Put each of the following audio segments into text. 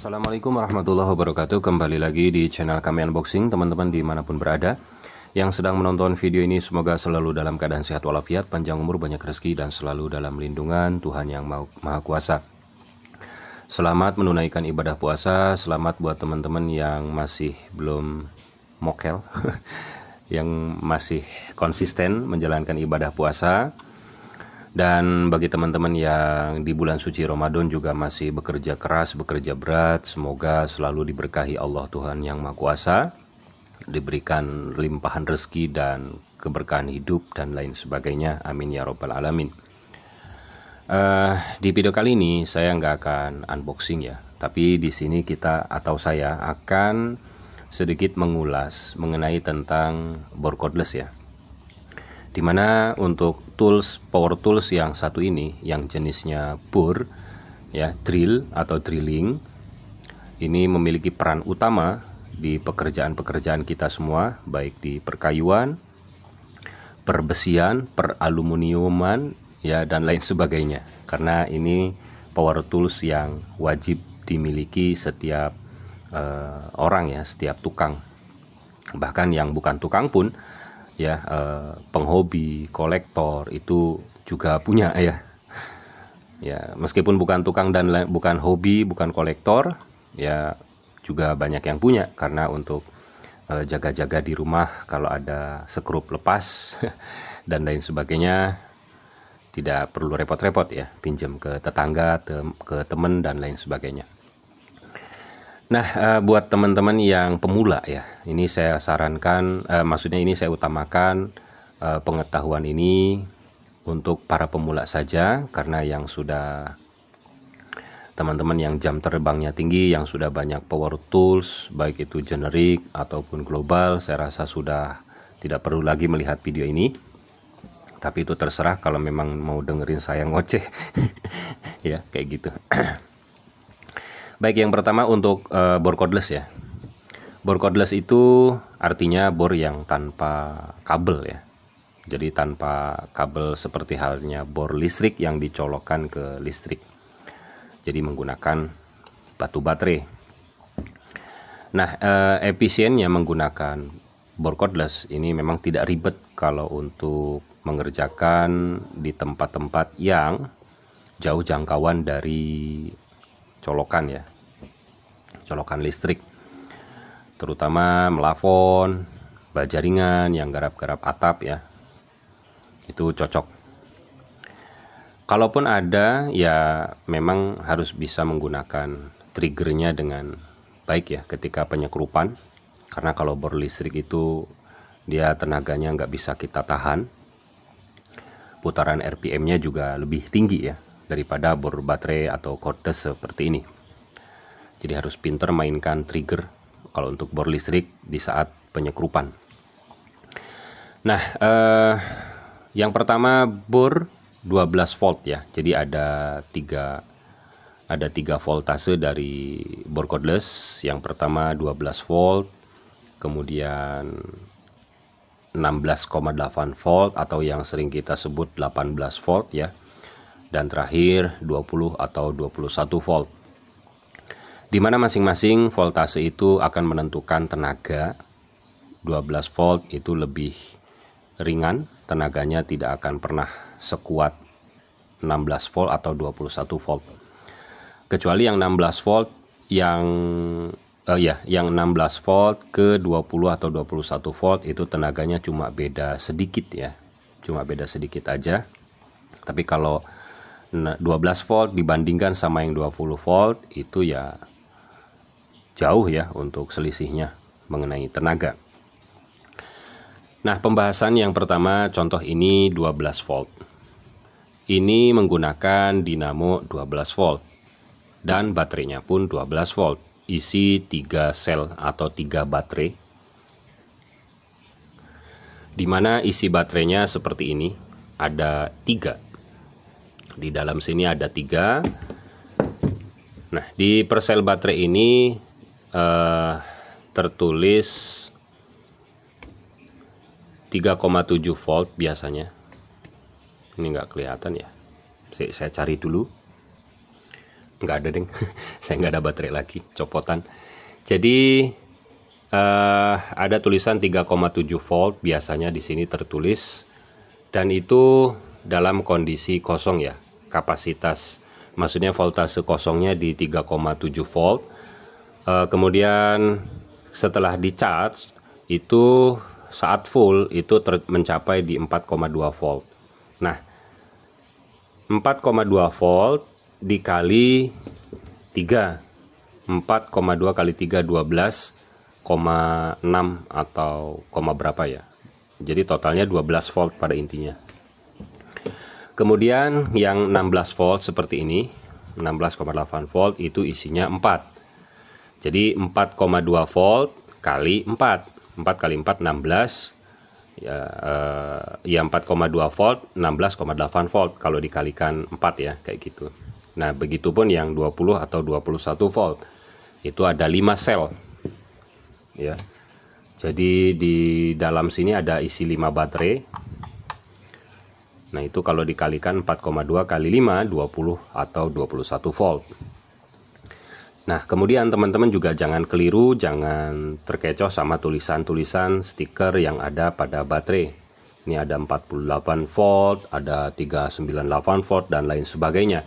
Assalamualaikum warahmatullahi wabarakatuh. Kembali lagi di channel kami unboxing. Teman-teman dimanapun berada yang sedang menonton video ini, semoga selalu dalam keadaan sehat walafiat, panjang umur, banyak rezeki, dan selalu dalam lindungan Tuhan yang Maha Kuasa. Selamat menunaikan ibadah puasa. Selamat buat teman-teman yang masih belum mokel yang masih konsisten menjalankan ibadah puasa. Dan bagi teman-teman yang di bulan suci Ramadan juga masih bekerja keras, bekerja berat, semoga selalu diberkahi Allah Tuhan yang Maha Kuasa, diberikan limpahan rezeki dan keberkahan hidup dan lain sebagainya. Amin ya robbal alamin. Di video kali ini saya nggak akan unboxing ya, tapi di sini saya akan sedikit mengulas mengenai tentang bor cordless ya. Dimana untuk power tools yang satu ini, yang jenisnya bor ya, drill atau drilling, ini memiliki peran utama di pekerjaan-pekerjaan kita semua, baik di perkayuan, perbesian, peraluminiuman ya, dan lain sebagainya. Karena ini power tools yang wajib dimiliki setiap orang ya, setiap tukang. Bahkan yang bukan tukang pun ya, penghobi, kolektor itu juga punya ya. Ya, meskipun bukan tukang dan bukan hobi, bukan kolektor, ya juga banyak yang punya, karena untuk jaga-jaga di rumah kalau ada sekrup lepas dan lain sebagainya, tidak perlu repot-repot ya, pinjam ke tetangga, ke teman dan lain sebagainya. Nah, buat teman-teman yang pemula ya, ini saya sarankan, maksudnya ini saya utamakan pengetahuan ini untuk para pemula saja, karena yang sudah teman-teman yang jam terbangnya tinggi, yang sudah banyak power tools, baik itu generik ataupun global, saya rasa sudah tidak perlu lagi melihat video ini. Tapi itu terserah kalau memang mau dengerin saya ngoceh ya, kayak gitu. Baik, yang pertama untuk bor cordless ya. Bor cordless itu artinya bor yang tanpa kabel ya. Jadi tanpa kabel, seperti halnya bor listrik yang dicolokkan ke listrik. Jadi menggunakan batu baterai. Nah, efisiennya menggunakan bor cordless ini memang tidak ribet kalau untuk mengerjakan di tempat-tempat yang jauh jangkauan dari colokan ya, colokan listrik, terutama melafon, baja ringan yang garap-garap atap ya, itu cocok. Kalaupun ada ya, memang harus bisa menggunakan triggernya dengan baik ya ketika penyekrupan, karena kalau bor listrik itu dia tenaganya nggak bisa kita tahan, putaran RPM-nya juga lebih tinggi ya daripada bor baterai atau cordless seperti ini. Jadi harus pinter mainkan trigger kalau untuk bor listrik di saat penyekrupan. Nah, yang pertama bor 12 volt ya. Jadi ada tiga voltase dari bor cordless. Yang pertama 12 volt, kemudian 16,8 volt atau yang sering kita sebut 18 volt ya, dan terakhir 20 atau 21 volt, di mana masing-masing voltase itu akan menentukan tenaga. 12 volt itu lebih ringan, tenaganya tidak akan pernah sekuat 16 volt atau 21 volt. Kecuali yang 16 volt yang 16 volt ke 20 atau 21 volt itu tenaganya cuma beda sedikit ya. Cuma beda sedikit aja. Tapi kalau 12 volt dibandingkan sama yang 20 volt itu ya jauh ya untuk selisihnya mengenai tenaga. Nah, pembahasan yang pertama, contoh ini 12 volt. Ini menggunakan dinamo 12 volt dan baterainya pun 12 volt. Isi 3 sel atau 3 baterai, dimana isi baterainya seperti ini, ada 3. Di dalam sini ada 3. Nah, di persel baterai ini tertulis 3,7 volt biasanya. Ini nggak kelihatan ya, saya cari dulu. nggak ada deng. Saya nggak ada baterai lagi, copotan. Jadi ada tulisan 3,7 volt biasanya di sini tertulis, dan itu dalam kondisi kosong ya. Kapasitas, maksudnya voltase kosongnya di 3,7 volt. Kemudian setelah di charge itu saat full itu mencapai di 4,2 volt. Nah, 4,2 volt dikali 3, 4,2 kali 3 12,6 atau koma berapa ya. Jadi totalnya 12 volt pada intinya. Kemudian yang 16 volt seperti ini, 16,8 volt itu isinya 4. Jadi 4,2 volt kali 4. 4 kali 4 16 ya, 4,2 volt 16,8 volt kalau dikalikan 4 ya, kayak gitu. Nah, begitupun yang 20 atau 21 volt itu ada 5 sel ya. Jadi di dalam sini ada isi 5 baterai. Nah, itu kalau dikalikan 4,2 kali 5 20 atau 21 volt. Nah, kemudian teman-teman juga jangan keliru, jangan terkecoh sama tulisan-tulisan stiker yang ada pada baterai. Ini ada 48 volt, ada 398 volt, dan lain sebagainya.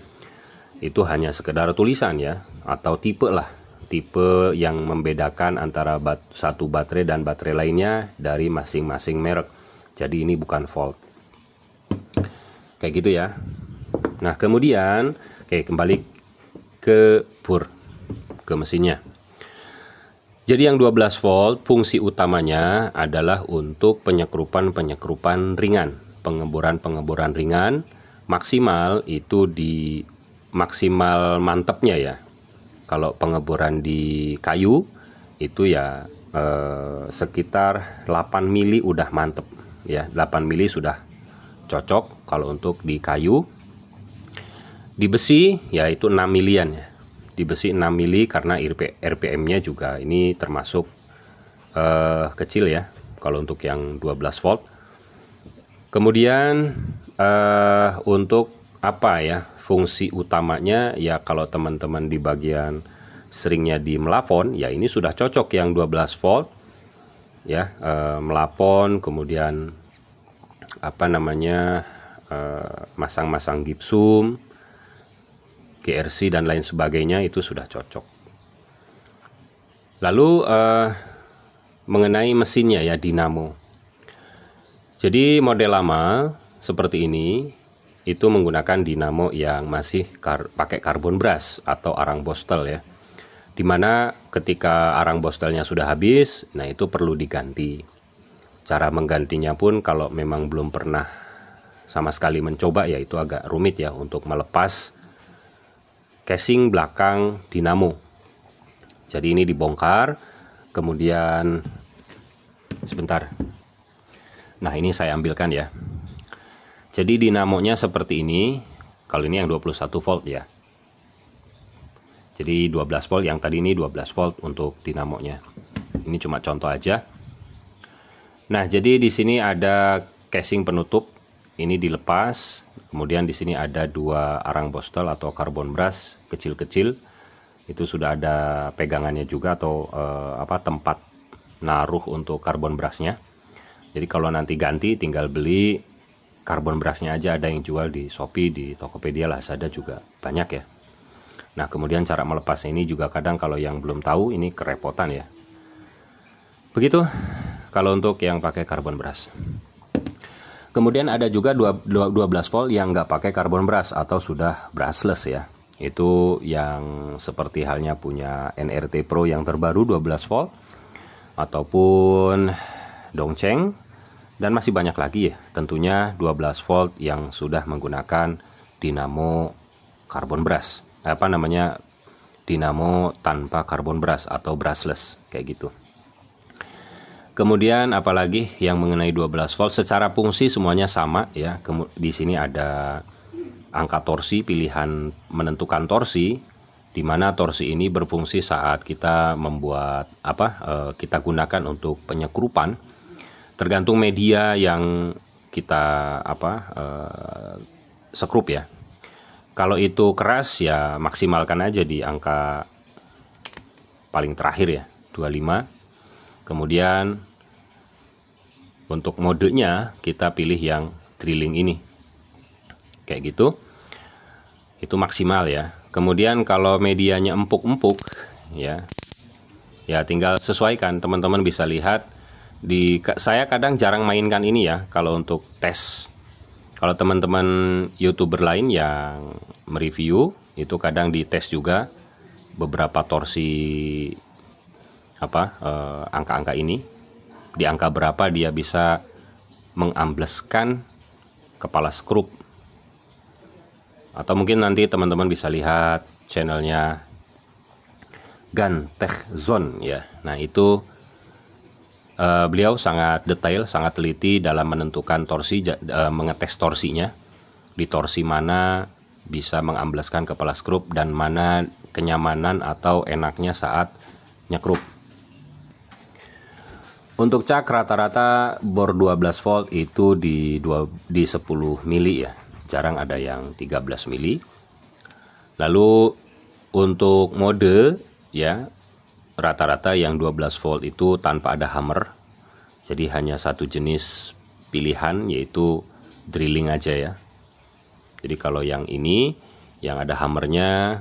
Itu hanya sekedar tulisan ya, atau tipe lah. Tipe yang membedakan antara satu baterai dan baterai lainnya dari masing-masing merek. Jadi ini bukan volt. Kayak gitu ya. Nah, kemudian, kembali ke ke mesinnya. Jadi yang 12 volt fungsi utamanya adalah untuk penyekrupan ringan, pengeboran ringan. Maksimal itu di maksimal mantepnya ya. Kalau pengeboran di kayu itu ya sekitar 8 mili udah mantep ya, 8 mili sudah cocok kalau untuk di kayu. Di besi ya itu 6 milian ya. Di besi 6 mili karena RPM-nya juga ini termasuk kecil ya kalau untuk yang 12 volt. Kemudian untuk apa ya fungsi utamanya ya, kalau teman-teman di bagian seringnya di melapon ya ini sudah cocok yang 12 volt ya, melapon, kemudian apa namanya masang-masang gipsum, GRC dan lain sebagainya itu sudah cocok. Lalu mengenai mesinnya ya, dinamo. Jadi model lama seperti ini itu menggunakan dinamo yang masih pakai karbon brush atau arang bostel ya. Dimana ketika arang bostelnya sudah habis, nah itu perlu diganti. Cara menggantinya pun kalau memang belum pernah sama sekali mencoba ya itu agak rumit ya untuk melepas casing belakang dinamo. Jadi ini dibongkar, kemudian sebentar. Nah, ini saya ambilkan ya. Jadi dinamonya seperti ini. Kalau ini yang 21 volt ya. Jadi 12 volt, yang tadi ini 12 volt untuk dinamonya. Ini cuma contoh aja. Nah, jadi di sini ada casing penutup. Ini dilepas. Kemudian di sini ada 2 arang bostel atau karbon brush kecil-kecil. Itu sudah ada pegangannya juga atau tempat naruh untuk karbon brushnya. Jadi kalau nanti ganti tinggal beli karbon brushnya aja, ada yang jual di Shopee, di Tokopedia, Lazada juga banyak ya. Nah, kemudian cara melepasnya ini juga kadang kalau yang belum tahu ini kerepotan ya. Begitu kalau untuk yang pakai karbon brush. Kemudian ada juga 12 volt yang nggak pakai karbon brush atau sudah brushless ya. Itu yang seperti halnya punya NRT Pro yang terbaru 12 volt ataupun Dongcheng, dan masih banyak lagi ya. Tentunya 12 volt yang sudah menggunakan dinamo karbon brush. Dinamo tanpa karbon brush atau brushless kayak gitu. Kemudian apalagi yang mengenai 12 volt, secara fungsi semuanya sama ya. Di sini ada angka torsi, pilihan menentukan torsi, di mana torsi ini berfungsi saat kita membuat kita gunakan untuk penyekrupan. Tergantung media yang kita sekrup ya. Kalau itu keras ya maksimalkan aja di angka paling terakhir ya, 25. Kemudian untuk modenya kita pilih yang drilling ini. Kayak gitu. Itu maksimal ya. Kemudian kalau medianya empuk-empuk ya. Ya tinggal sesuaikan, teman-teman bisa lihat saya kadang jarang mainkan ini ya kalau untuk tes. Kalau teman-teman YouTuber lain yang mereview itu kadang dites juga beberapa torsi angka-angka ini, di angka berapa dia bisa mengambleskan kepala skrup. Atau mungkin nanti teman-teman bisa lihat channelnya Gun Tech Zone ya. Nah itu beliau sangat detail, sangat teliti dalam menentukan torsi, mengetes torsinya, di torsi mana bisa mengambleskan kepala skrup dan mana kenyamanan atau enaknya saat nyekrup. Untuk cak rata-rata bor 12 volt itu di 10 mili ya, jarang ada yang 13 mili. Lalu untuk mode ya, rata-rata yang 12 volt itu tanpa ada hammer, jadi hanya satu jenis pilihan yaitu drilling aja ya. Jadi kalau yang ini yang ada hammernya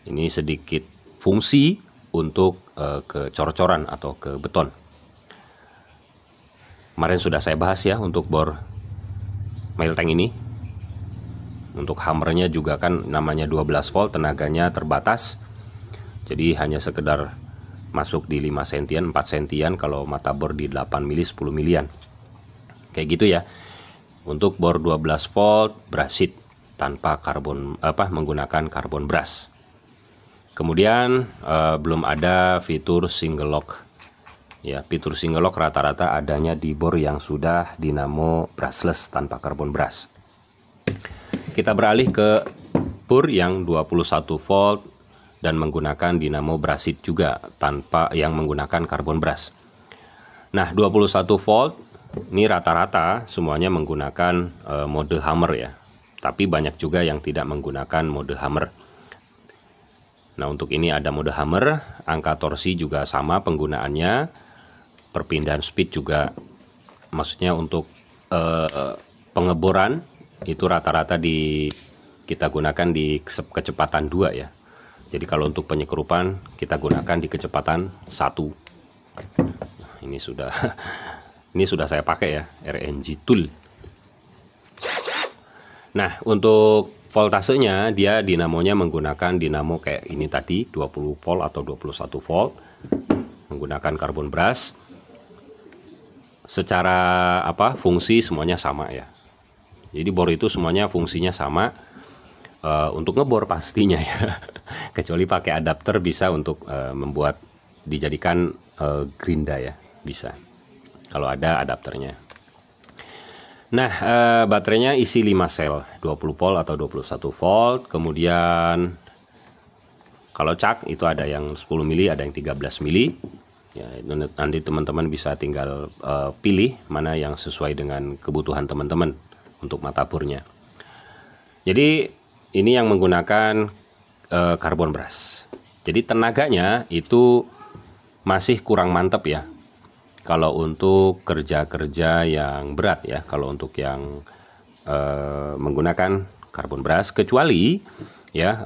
ini sedikit fungsi untuk ke cor-coran atau ke beton. Kemarin sudah saya bahas ya untuk bor mail tank ini. Untuk hammernya juga kan namanya 12 volt, tenaganya terbatas. Jadi hanya sekedar masuk di 5 sentian, 4 sentian kalau mata bor di 8 mili, 10 milian. Kayak gitu ya. Untuk bor 12 volt brasit tanpa menggunakan karbon brass. Kemudian belum ada fitur single lock. Ya, fitur single lock rata-rata adanya di bor yang sudah dinamo brushless tanpa karbon brass. Kita beralih ke bor yang 21 volt dan menggunakan dinamo brasit juga tanpa yang menggunakan karbon brass. Nah, 21 volt ini rata-rata semuanya menggunakan mode hammer ya. Tapi banyak juga yang tidak menggunakan mode hammer. Nah, untuk ini ada mode hammer, angka torsi juga sama penggunaannya, perpindahan speed juga, maksudnya untuk pengeboran itu rata-rata kita gunakan di kecepatan 2 ya. Jadi kalau untuk penyekrupan kita gunakan di kecepatan 1. Ini sudah saya pakai ya, RNG tool. Nah, untuk voltasenya dia dinamonya menggunakan dinamo kayak ini tadi, 20 volt atau 21 volt, menggunakan karbon brass. Secara fungsi semuanya sama ya. Jadi bor itu semuanya fungsinya sama. Untuk ngebor pastinya ya. Kecuali pakai adapter bisa untuk membuat dijadikan gerinda ya, bisa. Kalau ada adapternya. Nah, baterainya isi 5 sel, 20 volt atau 21 volt. Kemudian kalau cak itu ada yang 10 mili, ada yang 13 mili. Ya, nanti teman-teman bisa tinggal pilih mana yang sesuai dengan kebutuhan teman-teman untuk mata bornya. Jadi ini yang menggunakan karbon brass. Jadi tenaganya itu masih kurang mantap ya. Kalau untuk kerja-kerja yang berat ya, kalau untuk yang menggunakan karbon brass, kecuali ya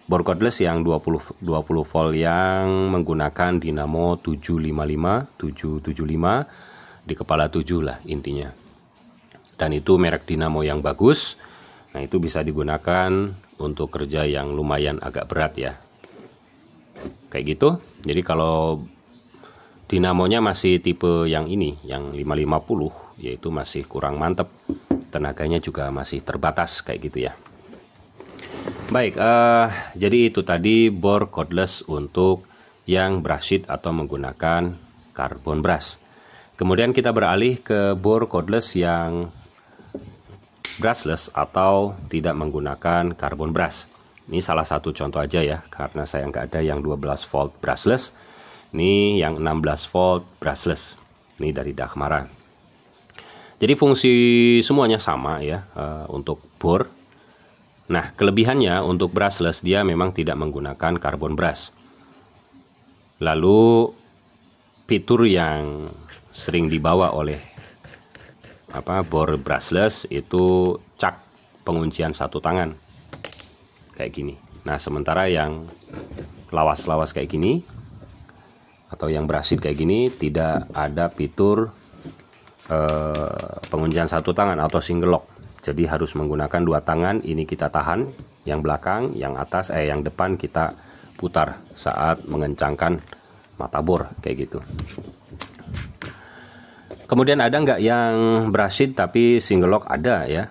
bor cordless yang 20 volt yang menggunakan dinamo 775 di kepala 7 lah intinya. Dan itu merek dinamo yang bagus. Nah, itu bisa digunakan untuk kerja yang lumayan agak berat ya. Kayak gitu. Jadi kalau dinamonya masih tipe yang ini, yang 550, yaitu masih kurang mantep. Tenaganya juga masih terbatas kayak gitu ya. Baik, jadi itu tadi bor cordless untuk yang brasit atau menggunakan karbon brass. Kemudian kita beralih ke bor cordless yang brushless atau tidak menggunakan karbon brass. Ini salah satu contoh aja ya, karena saya nggak ada yang 12 volt brushless. Ini yang 16 volt brushless. Ini dari Dahmara. Jadi fungsi semuanya sama ya untuk bor. Nah, kelebihannya untuk brushless dia memang tidak menggunakan carbon brush. Lalu fitur yang sering dibawa oleh bor brushless itu cak penguncian satu tangan kayak gini. Nah, sementara yang lawas-lawas kayak gini atau yang brasit kayak gini tidak ada fitur penguncian satu tangan atau single lock. Jadi harus menggunakan dua tangan. Ini kita tahan yang belakang, yang atas, yang depan kita putar saat mengencangkan mata bor kayak gitu. Kemudian ada nggak yang brasit tapi single lock? Ada ya.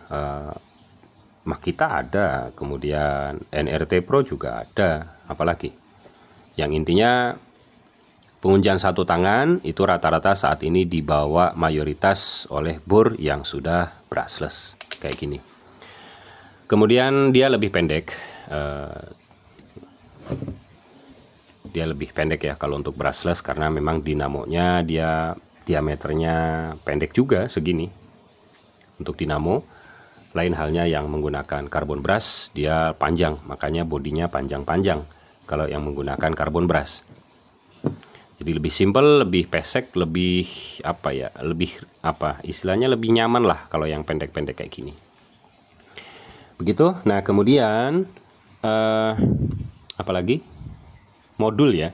Makita ada, kemudian NRT Pro juga ada, apalagi. Yang intinya penguncian satu tangan itu rata-rata saat ini dibawa mayoritas oleh bor yang sudah brushless kayak gini. Kemudian dia lebih pendek. Dia lebih pendek ya kalau untuk brushless karena memang dinamonya dia diameternya pendek juga segini untuk dinamo. Lain halnya yang menggunakan carbon brush, dia panjang, makanya bodinya panjang-panjang kalau yang menggunakan carbon brush. Jadi lebih simple, lebih pesek, lebih istilahnya lebih nyaman lah kalau yang pendek-pendek kayak gini. Begitu. Nah, kemudian apalagi? Modul ya.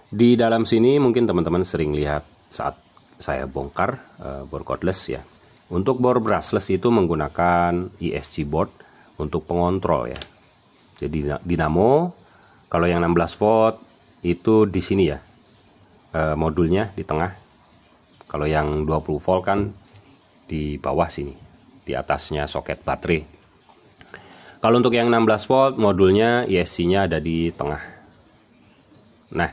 Di dalam sini mungkin teman-teman sering lihat saat saya bongkar bor cordless ya. Untuk bor brushless itu menggunakan ESC board untuk pengontrol ya. Jadi dinamo kalau yang 16 volt itu di sini ya. Modulnya di tengah. Kalau yang 20 volt kan di bawah sini, di atasnya soket baterai. Kalau untuk yang 16 volt modulnya ESC-nya ada di tengah. Nah,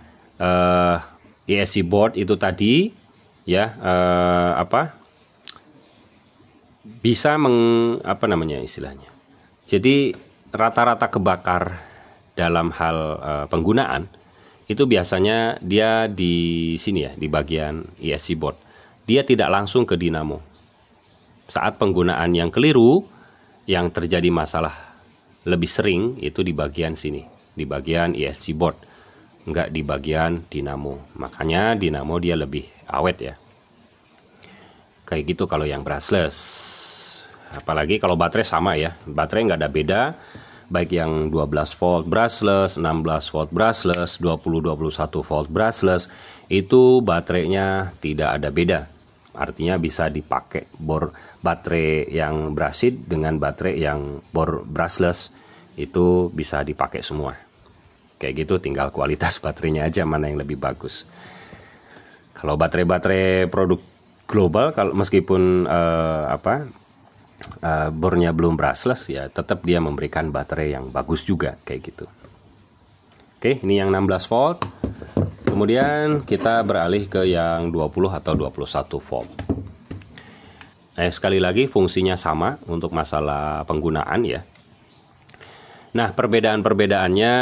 ESC board itu tadi ya bisa istilahnya. Jadi rata-rata kebakar dalam hal penggunaan itu biasanya dia di sini ya, di bagian ESC board. Dia tidak langsung ke dinamo. Saat penggunaan yang keliru, yang terjadi masalah lebih sering itu di bagian sini, di bagian ESC board, enggak di bagian dinamo. Makanya dinamo dia lebih awet ya. Kayak gitu kalau yang brushless. Apalagi kalau baterai sama ya, baterai nggak ada beda. Baik yang 12 volt brushless, 16 volt brushless, 20-21 volt brushless, itu baterainya tidak ada beda. Artinya bisa dipakai bor baterai yang brasit dengan baterai yang bor brushless, itu bisa dipakai semua. Kayak gitu, tinggal kualitas baterainya aja mana yang lebih bagus. Kalau baterai-baterai produk global, kalau meskipun bornya belum brushless ya, tetap dia memberikan baterai yang bagus juga kayak gitu. Oke, ini yang 16 volt. Kemudian kita beralih ke yang 20 atau 21 volt. Sekali lagi fungsinya sama untuk masalah penggunaan ya. Nah, perbedaan-perbedaannya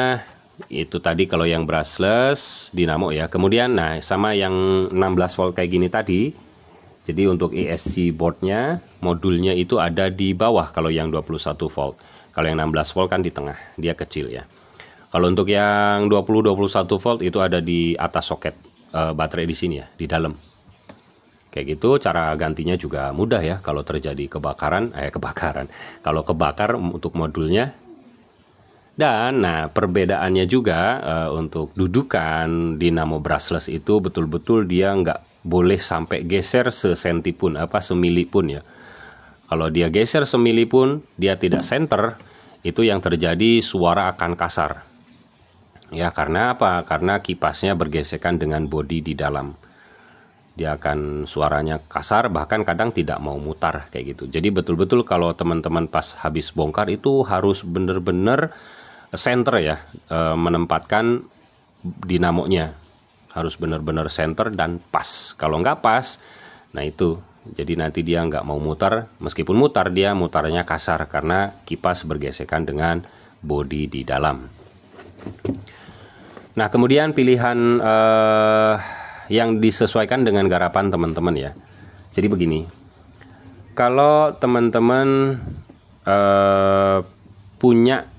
itu tadi kalau yang brushless dinamo ya. Kemudian sama yang 16 volt kayak gini tadi. Jadi untuk ESC boardnya, modulnya itu ada di bawah kalau yang 21 volt. Kalau yang 16 volt kan di tengah, dia kecil ya. Kalau untuk yang 20-21 volt itu ada di atas soket baterai di sini ya, di dalam. Kayak gitu, cara gantinya juga mudah ya kalau terjadi kebakaran. Kalau kebakar untuk modulnya. Dan perbedaannya juga untuk dudukan dinamo brushless itu betul-betul dia nggak boleh sampai geser sesenti pun, semili pun ya. Kalau dia geser semili pun, dia tidak center, itu yang terjadi suara akan kasar. Ya, karena apa? Karena kipasnya bergesekan dengan bodi di dalam. Dia akan suaranya kasar, bahkan kadang tidak mau mutar kayak gitu. Jadi betul-betul kalau teman-teman pas habis bongkar itu harus bener-bener center ya, menempatkan dinamonya. Harus benar-benar center dan pas. Kalau nggak pas, nah itu jadi nanti dia nggak mau mutar. Meskipun mutar, dia mutarnya kasar karena kipas bergesekan dengan bodi di dalam. Nah, kemudian pilihan yang disesuaikan dengan garapan teman-teman ya. Jadi begini, kalau teman-teman punya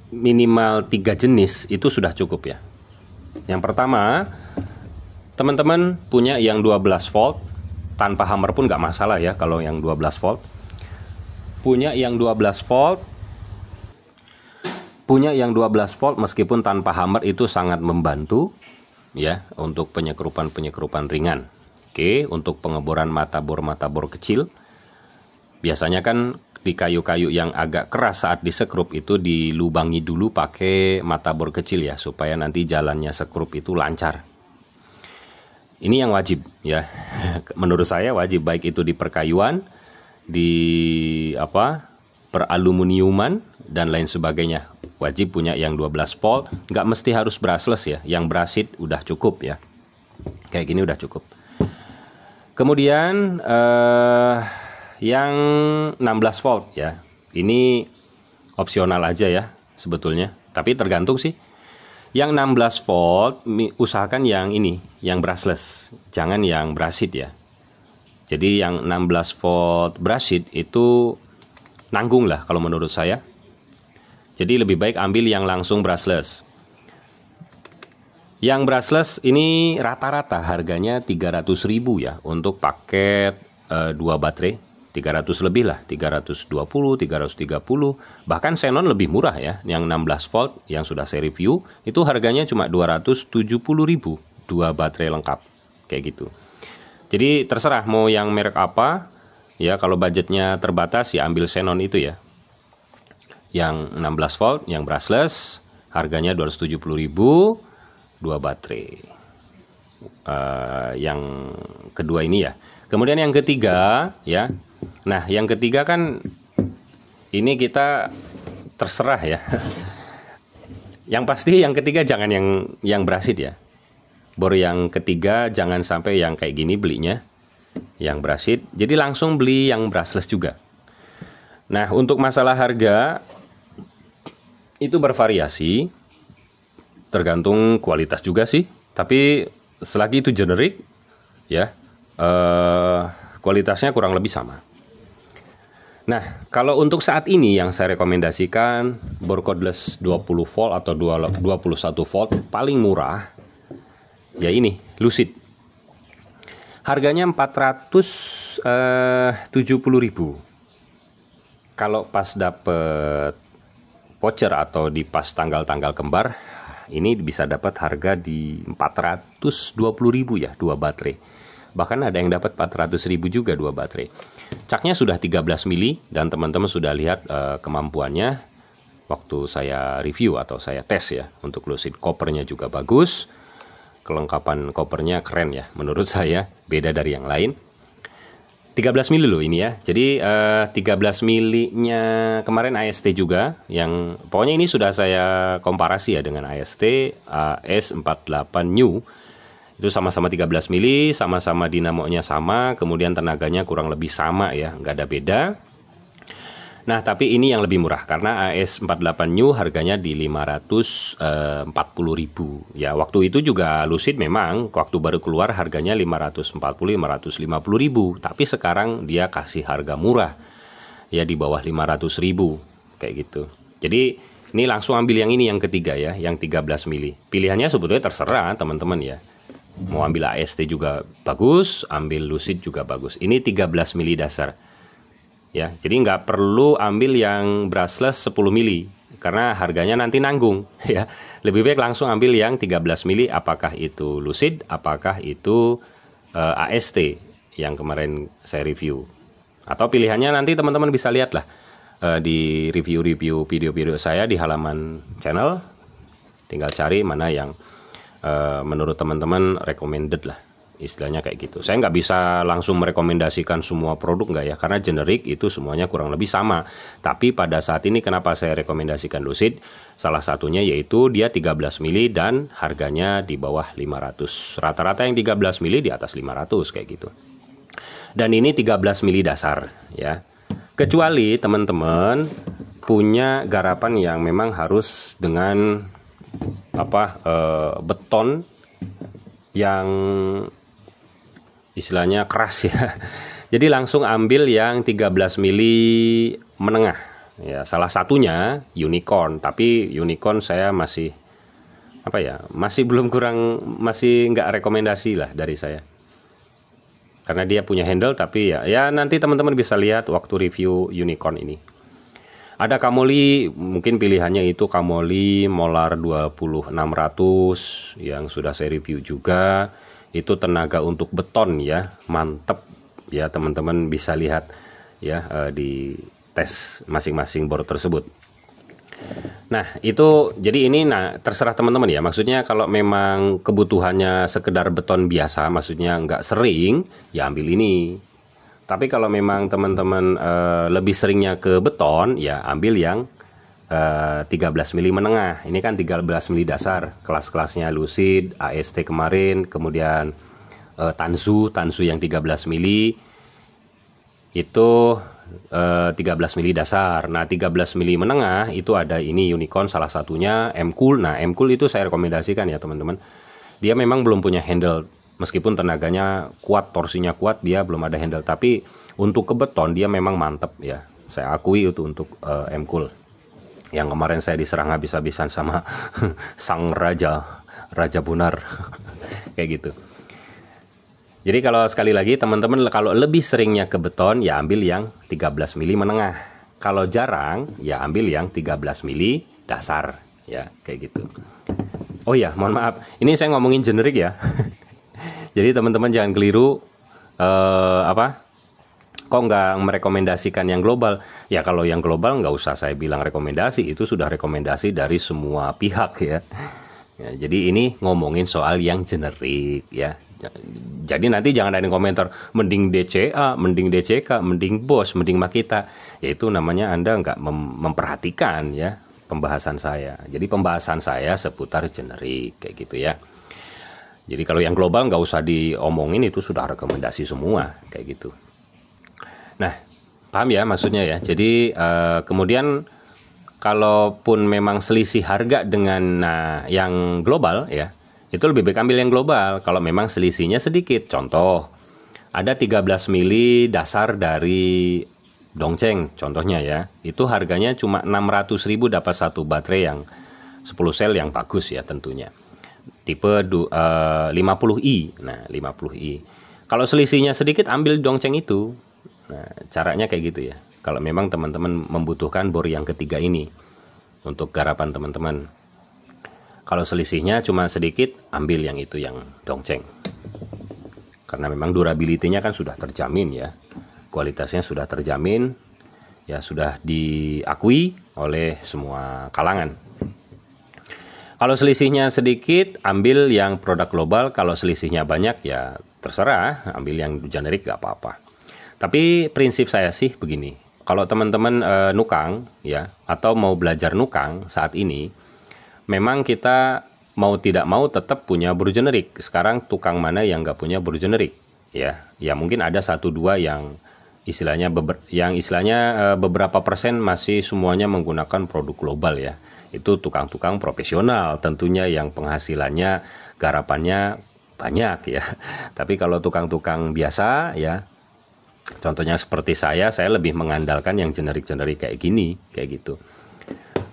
minimal 3 jenis itu sudah cukup ya. Yang pertama, teman-teman punya yang 12 volt tanpa hammer pun nggak masalah ya kalau yang 12 volt. Punya yang 12 volt meskipun tanpa hammer itu sangat membantu ya untuk penyekrupan ringan. Oke, untuk pengeboran mata bor kecil, biasanya kan di kayu-kayu yang agak keras saat disekrup itu dilubangi dulu pakai mata bor kecil ya, supaya nanti jalannya sekrup itu lancar. Ini yang wajib ya. Menurut saya wajib, baik itu di perkayuan, di peraluminiuman dan lain sebagainya. Wajib punya yang 12 volt, nggak mesti harus brushless ya. Yang brasit udah cukup ya. Kayak gini udah cukup. Kemudian yang 16 volt ya. Ini opsional aja ya sebetulnya, tapi tergantung sih. Yang 16 volt usahakan yang ini, yang brushless, jangan yang brasit ya. Jadi yang 16 volt brasit itu nanggung lah kalau menurut saya. Jadi lebih baik ambil yang langsung brushless. Yang brushless ini rata-rata harganya 300.000 ya untuk paket 2 baterai. 300 lebih lah, 320, 330. Bahkan Xenon lebih murah ya. Yang 16 volt yang sudah saya review itu harganya cuma 270.000 2 baterai lengkap. Kayak gitu. Jadi terserah mau yang merek apa. Ya, kalau budgetnya terbatas ya ambil Xenon itu ya. Yang 16 volt, yang brushless, harganya 270.000, 2 baterai. Yang kedua ini ya. Kemudian yang ketiga ya. Nah, yang ketiga kan ini kita terserah ya. Yang pasti yang ketiga jangan yang brasit ya. Bor yang ketiga jangan sampai yang kayak gini belinya, yang brasit. Jadi langsung beli yang brushless juga. Nah, untuk masalah harga itu bervariasi, tergantung kualitas juga sih. Tapi selagi itu generik, ya kualitasnya kurang lebih sama. Nah, kalau untuk saat ini yang saya rekomendasikan bor cordless 20 volt atau 21 volt paling murah, ya ini Lucid. Harganya 470.000. Kalau pas dapet voucher atau di pas tanggal-tanggal kembar, ini bisa dapat harga di 420.000 ya 2 baterai. Bahkan ada yang dapat 400.000 juga 2 baterai. Caknya sudah 13 mili dan teman-teman sudah lihat kemampuannya waktu saya review atau saya tes ya. Untuk Lucid kopernya juga bagus. Kelengkapan kopernya keren ya menurut saya, beda dari yang lain. 13 mili loh ini ya. Jadi 13 milinya kemarin AST juga, yang pokoknya ini sudah saya komparasi ya dengan AST AS48 New. Itu sama-sama 13 mili, sama-sama dinamonya sama, kemudian tenaganya kurang lebih sama ya, nggak ada beda. Nah, tapi ini yang lebih murah karena AS48 New harganya di 540.000. Ya, waktu itu juga Lucid memang waktu baru keluar harganya 540-550.000, tapi sekarang dia kasih harga murah. Ya di bawah 500.000 kayak gitu. Jadi ini langsung ambil yang ini yang ketiga ya, yang 13 mili. Pilihannya sebetulnya terserah teman-teman ya. Mau ambil AST juga bagus, ambil Lucid juga bagus. Ini 13 mili dasar. Ya, jadi nggak perlu ambil yang brushless 10 mili karena harganya nanti nanggung ya. Lebih baik langsung ambil yang 13 mili, apakah itu Lucid, apakah itu AST yang kemarin saya review. Atau pilihannya nanti teman-teman bisa lihat lah di review-review video-video saya di halaman channel. Tinggal cari mana yang menurut teman-teman recommended lah. Istilahnya kayak gitu. Saya nggak bisa langsung merekomendasikan semua produk nggak ya, karena generik itu semuanya kurang lebih sama. Tapi pada saat ini kenapa saya rekomendasikan Lucid? Salah satunya yaitu dia 13 mili dan harganya di bawah 500. Rata-rata yang 13 mili di atas 500 kayak gitu. Dan ini 13 mili dasar ya. Kecuali teman-teman punya garapan yang memang harus dengan beton yang istilahnya keras ya. Jadi langsung ambil yang 13 mili menengah Ya, salah satunya unicorn, tapi unicorn saya masih apa ya? Masih belum kurang, masih nggak rekomendasi lah dari saya. Karena dia punya handle, tapi ya nanti teman-teman bisa lihat waktu review unicorn ini. Ada Kamoli, mungkin pilihannya itu Kamoli Molar 20600 yang sudah saya review juga. Itu tenaga untuk beton ya, mantep ya, teman-teman bisa lihat ya di tes masing-masing bor tersebut. Nah itu jadi ini, nah terserah teman-teman ya, maksudnya kalau memang kebutuhannya sekedar beton biasa, maksudnya nggak sering, ya ambil ini. Tapi kalau memang teman-teman lebih seringnya ke beton, ya ambil yang 13 mili menengah. Ini kan 13 mili dasar, kelas-kelasnya Lucid, AST kemarin, kemudian Tansu yang 13 mili itu 13 mili dasar. Nah 13 mili menengah itu ada ini unicorn, salah satunya M-Cool. Nah M-Cool itu saya rekomendasikan ya teman-teman. Dia memang belum punya handle, meskipun tenaganya kuat, torsinya kuat, dia belum ada handle. Tapi untuk ke beton dia memang mantep ya, saya akui itu untuk M-Cool. Yang kemarin saya diserang habis-habisan sama sang Raja Bonar kayak gitu. Jadi kalau sekali lagi teman-teman, kalau lebih seringnya ke beton ya ambil yang 13 mili menengah. Kalau jarang ya ambil yang 13 mili dasar ya, kayak gitu. Oh ya, mohon maaf, ini saya ngomongin generik ya. Jadi teman-teman jangan keliru, kok nggak merekomendasikan yang global. Ya kalau yang global nggak usah saya bilang rekomendasi, itu sudah rekomendasi dari semua pihak ya. Ya, jadi ini ngomongin soal yang generik ya. Jadi nanti jangan ada yang komentar mending DCA, mending DCK, mending BOS, mending Makita. Yaitu namanya Anda nggak memperhatikan ya pembahasan saya. Jadi pembahasan saya seputar generik kayak gitu ya. Jadi kalau yang global nggak usah diomongin, itu sudah rekomendasi semua kayak gitu. Nah, paham ya maksudnya ya. Jadi kemudian kalaupun memang selisih harga dengan yang global ya, itu lebih baik ambil yang global kalau memang selisihnya sedikit. Contoh, ada 13 mili dasar dari Dongcheng contohnya ya, itu harganya cuma 600.000 dapat satu baterai yang 10 sel yang bagus ya tentunya, tipe 50i. Nah 50i, kalau selisihnya sedikit ambil Dongcheng itu. Nah caranya kayak gitu ya, kalau memang teman-teman membutuhkan bor yang ketiga ini untuk garapan teman-teman. Kalau selisihnya cuma sedikit, ambil yang itu, yang Dongcheng. Karena memang durability-nya kan sudah terjamin ya. Kualitasnya sudah terjamin, ya sudah diakui oleh semua kalangan. Kalau selisihnya sedikit, ambil yang produk global. Kalau selisihnya banyak, ya terserah, ambil yang generik gak apa-apa. Tapi prinsip saya sih begini, kalau teman-teman nukang ya, atau mau belajar nukang saat ini, memang kita mau tidak mau tetap punya bor generik. Sekarang tukang mana yang nggak punya bor generik ya? Ya mungkin ada 1-2 yang istilahnya beberapa persen masih semuanya menggunakan produk global ya. Itu tukang-tukang profesional tentunya, yang penghasilannya, garapannya banyak ya. Tapi kalau tukang-tukang biasa ya, contohnya seperti saya lebih mengandalkan yang generik-generik kayak gini, kayak gitu.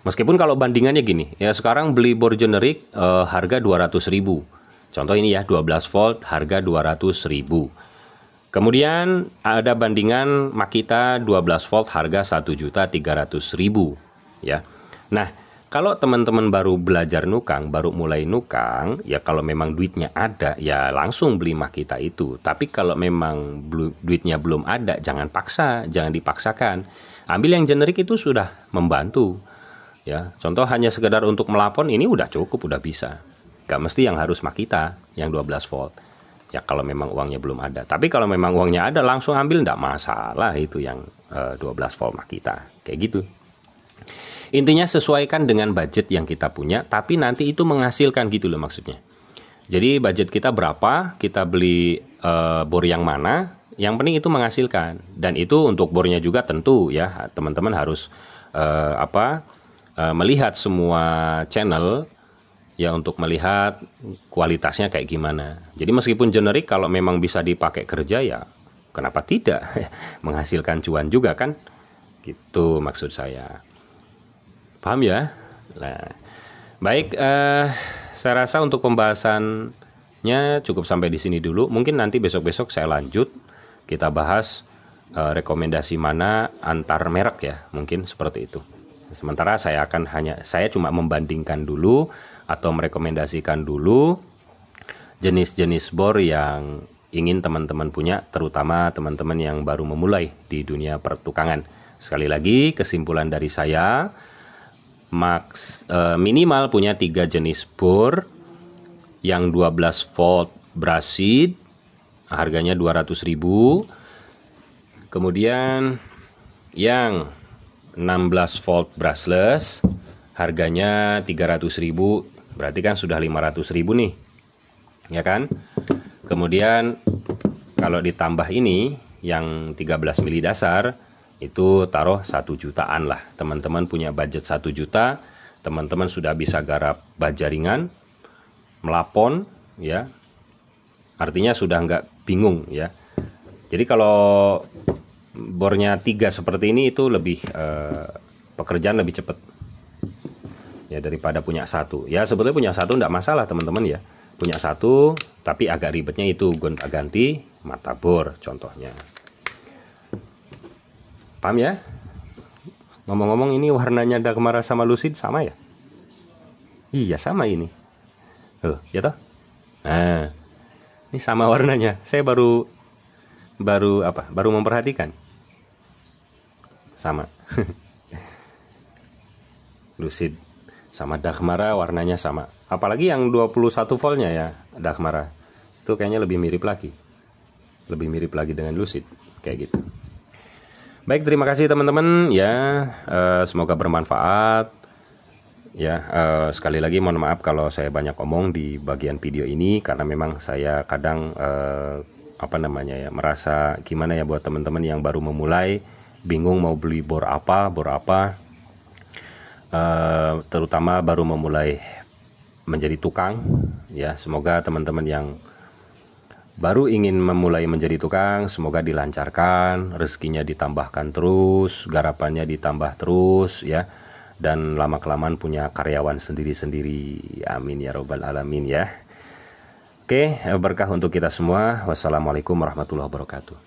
Meskipun kalau bandingannya gini, ya sekarang beli bor generik harga 200.000. Contoh ini ya, 12 volt harga 200.000. Kemudian ada bandingan Makita 12 volt harga 1.300.000 ya. Nah, kalau teman-teman baru belajar nukang, baru mulai nukang, ya kalau memang duitnya ada, ya langsung beli Makita itu. Tapi kalau memang duitnya belum ada, jangan paksa, jangan dipaksakan. Ambil yang generik, itu sudah membantu. Ya, contoh hanya sekedar untuk melapon, ini udah cukup, udah bisa. Gak mesti yang harus Makita, yang 12 volt. Ya kalau memang uangnya belum ada. Tapi kalau memang uangnya ada, langsung ambil, enggak masalah itu yang 12 volt Makita. Kayak gitu. Intinya sesuaikan dengan budget yang kita punya, tapi nanti itu menghasilkan gitu loh maksudnya. Jadi budget kita berapa, kita beli bor yang mana, yang penting itu menghasilkan. Dan itu untuk bornya juga tentu ya, teman-teman harus melihat semua channel ya, untuk melihat kualitasnya kayak gimana. Jadi meskipun generik, kalau memang bisa dipakai kerja ya kenapa tidak, menghasilkan cuan juga kan gitu maksud saya. Paham ya? Nah, baik, saya rasa untuk pembahasannya cukup sampai di sini dulu. Mungkin nanti besok-besok saya lanjut, kita bahas rekomendasi mana antar merek ya, mungkin seperti itu. Sementara saya cuma membandingkan dulu atau merekomendasikan dulu jenis-jenis bor yang ingin teman-teman punya, terutama teman-teman yang baru memulai di dunia pertukangan. Sekali lagi, kesimpulan dari saya, minimal punya 3 jenis bor yang 12 volt brassid, harganya 200.000. Kemudian yang 16 volt brushless, harganya 300.000, berarti kan sudah 500.000 nih, ya kan? Kemudian kalau ditambah ini yang 13 mili dasar, itu taruh 1 jutaan lah. Teman-teman punya budget 1 juta, teman-teman sudah bisa garap baja ringan, melapon ya, artinya sudah nggak bingung ya. Jadi kalau bornya 3 seperti ini itu lebih pekerjaan lebih cepat ya daripada punya 1. Ya sebetulnya punya 1 nggak masalah teman-teman ya, punya 1, tapi agak ribetnya itu gonta-ganti mata bor contohnya. Paham ya? Ngomong-ngomong, ini warnanya Dagmara sama Lucid sama ya? Iya sama ini. Ya toh? Nah, ini sama warnanya. Saya baru memperhatikan. Sama. Lucid sama Dagmara warnanya sama. Apalagi yang 21 voltnya ya Dagmara. Itu kayaknya lebih mirip lagi. Lebih mirip lagi dengan Lucid kayak gitu. Baik, terima kasih teman-teman ya, semoga bermanfaat ya. Sekali lagi mohon maaf kalau saya banyak omong di bagian video ini, karena memang saya kadang merasa gimana ya buat teman-teman yang baru memulai, bingung mau beli bor apa, terutama baru memulai menjadi tukang ya. Semoga teman-teman yang baru ingin memulai menjadi tukang, semoga dilancarkan, rezekinya ditambahkan terus, garapannya ditambah terus ya, dan lama-kelamaan punya karyawan sendiri-sendiri. Amin ya robbal alamin ya. Oke, berkah untuk kita semua. Wassalamualaikum warahmatullahi wabarakatuh.